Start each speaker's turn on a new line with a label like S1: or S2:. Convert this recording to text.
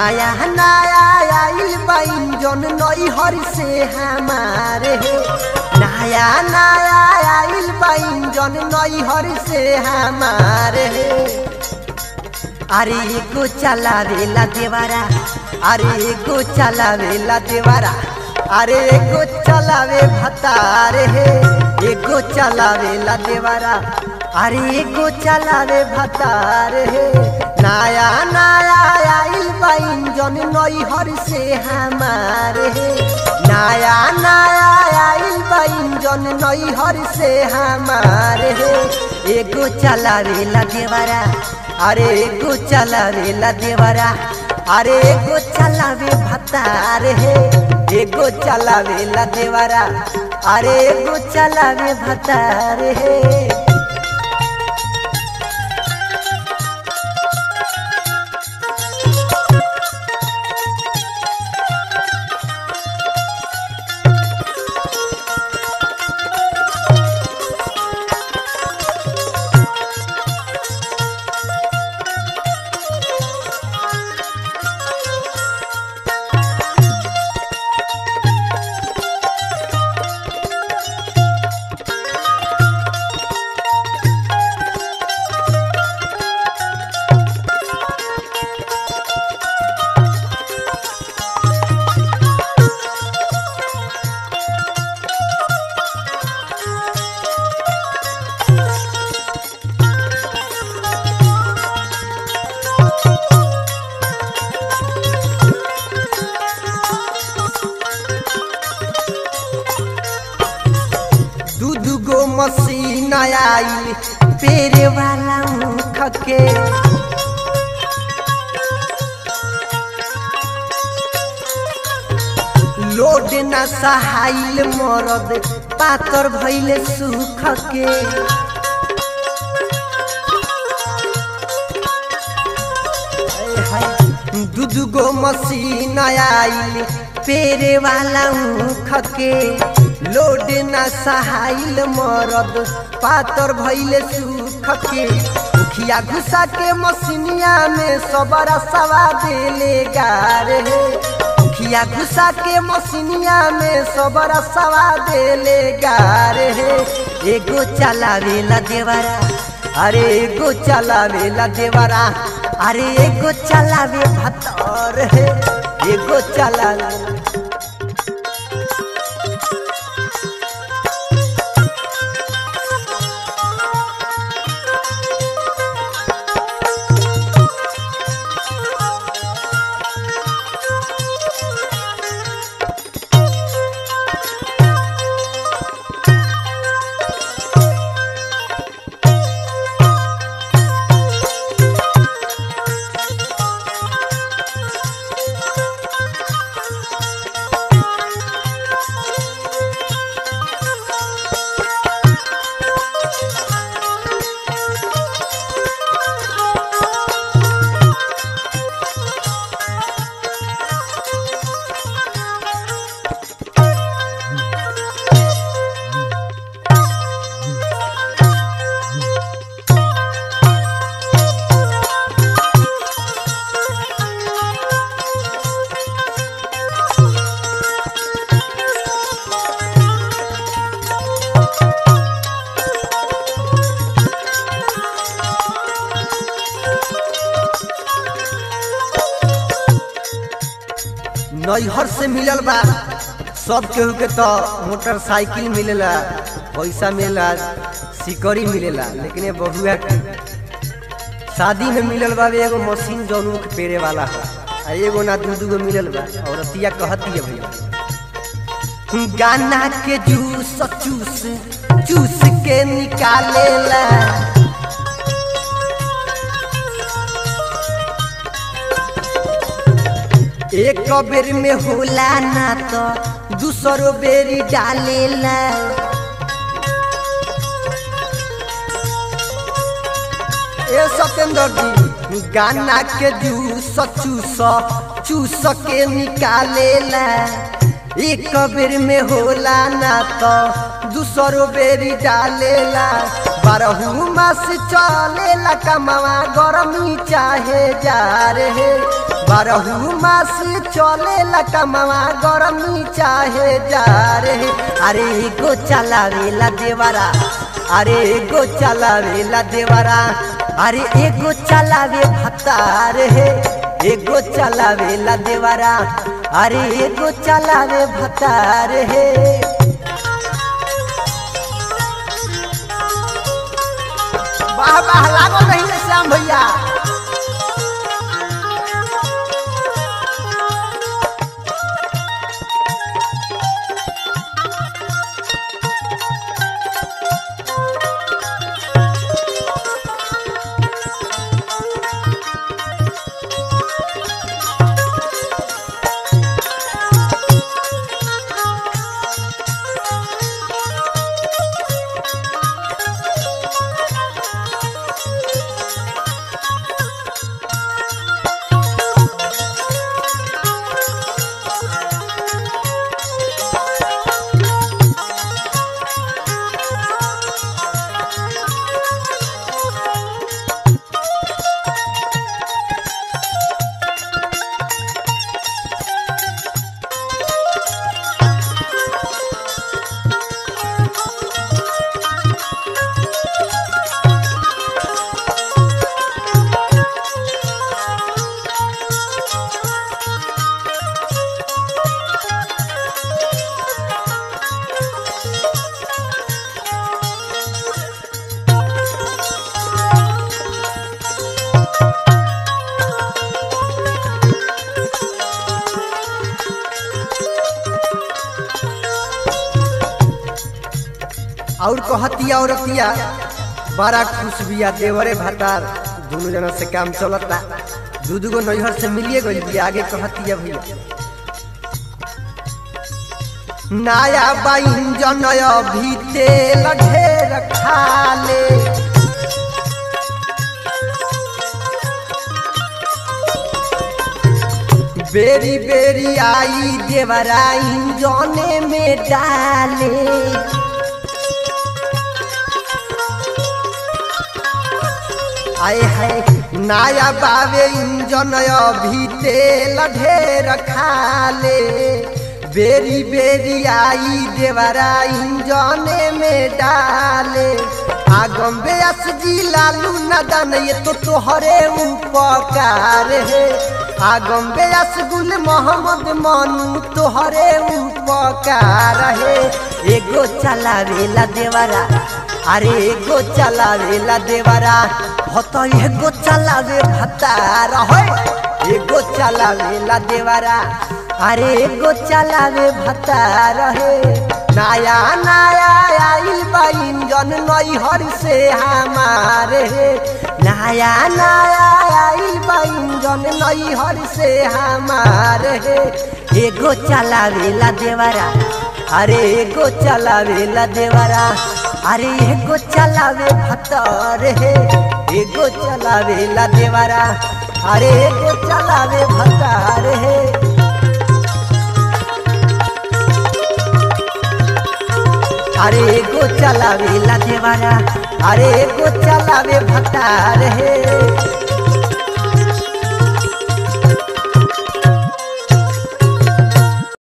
S1: नया नया आइल बा इंजन नैहर से हमारे नया नया आइल बा इंजन नैहर से हमारे अरे एगो चलावेला देवारा अरे एगो चलावेला देवारा अरे एगो चलावे भतारे एगो चलावेला देवारा अरे एगो चलावे भतारे नया नया आइल बा इंजन नैहर से हमारे नया नया आइल बा इंजन नैहर से हमारे एगो चलावेला देवारा अरे एगो चलावेला देवारा अरे एगो चलावे भतारे एगो चलावेला देवारा अरे एगो चलावे भतारे मशीन आई पेरे वाला मुख के लोड न सहाइल मरद पातर भइले सुख के दूगो मशीन आई पेरे वाला मुख के लोड न सहाइल मरद पातर भइले सुख के मुखिया घुसा के मशीनिया में सबरा सवा देले गारे मुखिया घुसा के मशीनिया में सबरा सवा देले गारे एगो चलावेला देवारा अरे एगो चलावेला देवारा अरे एगो चलावे भतर एगो चलावे नैहर से मिलल बा सब केहू के तो मोटरसाइकिल मिलेला पैसा मिलेला सिकड़ी मिलेला लेकिन ये बहुआ के शादी में मिलल बा एगो मशीन जौन के पेरे वाला है एगो ना दूगो मिलल बा औरतिया कहती है भैया गाना के जूस चूस चूस के निकालेला एक बेर में होला ना तो दूसरो बेरी डालेला ए सतेंद्र जी गाना के जूस चूस चूस के निकालेला एक बेर में होला ना तो दूसरो बेरी डालेला 12 मास चलेला कमावा गरमी चाहे जा रहे बारहू मास चले लकमवा गरमी चाहे जा रे। अरे एगो चलावेला देवरा, अरे एगो चलावेला देवरा, अरे एगो चलावे भतार हे, एगो चलावेला देवरा, अरे एगो चलावे भतार हे। वाह वाह लागो नहीं श्याम भैया। और कहतिया औरतिया बड़ा खुश बिया देवरे भतार दोनों जना से काम चलता। दू गो नैहर से मिलिए गई बिया। आगे कहतिया भैया नया बाइन जनय भी तेल ढेर खाले, बेरी बेरी आई देवरा इंजने में डाले। आए है नया बावे इंजन भी तेल ढेर खाले, बेरी बेरी आई देवरा इंजने में डाले। आगम बेअस जी लालू नदन ये तो तोहरे उपकार है, आगम बेअस गुल मोहम्मद मानू तोहरे उपकार है। एगो चलावेला देवरा, अरे एगो चलावेला देवरा, हो तो एगो चलावे भतार है, एगो चलावेला देवरा, अरे एगो चलावे भतार है। नया नया आइल बा इंजन नैहर से हमारे, नया नया आइल बा इंजन नैहर से हमारे। एगो चलावेला देवरा, अरे एगो चलावेला देवरा, अरे एगो चलावे भतार है, एगो चलावेला देवरा, अरे एगो चलावे भतार है। अरे एगो चलावेला देवरा, अरे एगो चलावे भतार है।